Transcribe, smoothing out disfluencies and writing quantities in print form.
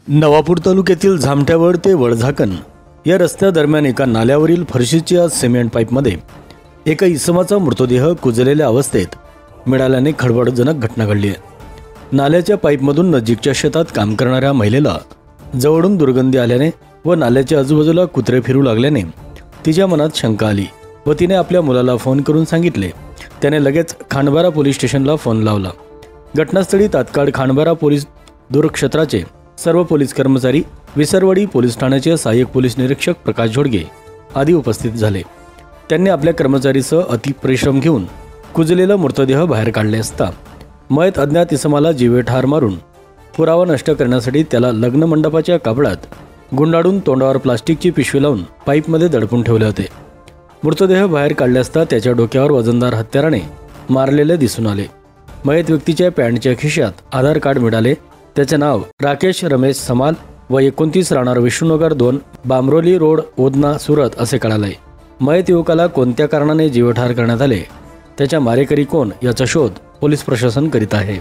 नवापूर तालुक्यातील झामट्यावड ते वडझाकण या रस्त्यादरम्यान एका नाल्यावरील फरशीच्या सिमेंट पाईपमध्ये एका इसमाचा मृतदेह कुजलेल्या अवस्थेत मिळाल्याने खळबळजनक घटना घडली आहे। नाल्याच्या पाईपमधून नजीकच्या शेतात काम करणाऱ्या महिलेला जवळून दुर्गंधी आल्याने व नाल्याच्या आजूबाजूला कुत्रे फिरू लागल्याने तिच्या मनात शंका आली व तिने आपल्या मुलाला फोन करून सांगितले। त्याने लगेच खांडबारा पोलीस स्टेशनला फोन लावला। घटनास्थळी तात्काळ खांडबारा पोलीस दूरक्षेत्राचे सर्व पोलीस कर्मचारी, विसरवाडी पोलीस ठाण्याचे सहाय्यक पोलीस निरीक्षक प्रकाश झोडगे आदी उपस्थित झाले। त्यांनी आपल्या कर्मचारीसह अतिपरिश्रम घेऊन कुजलेला मृतदेह बाहेर काढले असता मयत अज्ञात इसमाला जीवे ठार मारून पुरावा नष्ट करण्यासाठी त्याला लग्न मंडपाच्या कापडात गुंडाळून तोंडावर प्लास्टिकची पिशवी लावून पाईपमध्ये दडपून ठेवले होते। मृतदेह बाहेर काढले असता त्याच्या डोक्यावर वजनदार हत्याराने मारलेले दिसून आले। मयत व्यक्तीच्या पॅन्टच्या खिशात आधार कार्ड मिळाले। त्याचे नाव राकेश रमेश समाल व 29 राहणार विष्णुनगर 2 बामरोली रोड ओदना सुरत असे कळाले। मयत युवकाला कोणत्या कारणाने जीवठार करण्यात आले, त्याच्या मारेकरी कोण याचा शोध पोलीस प्रशासन करीत आहे।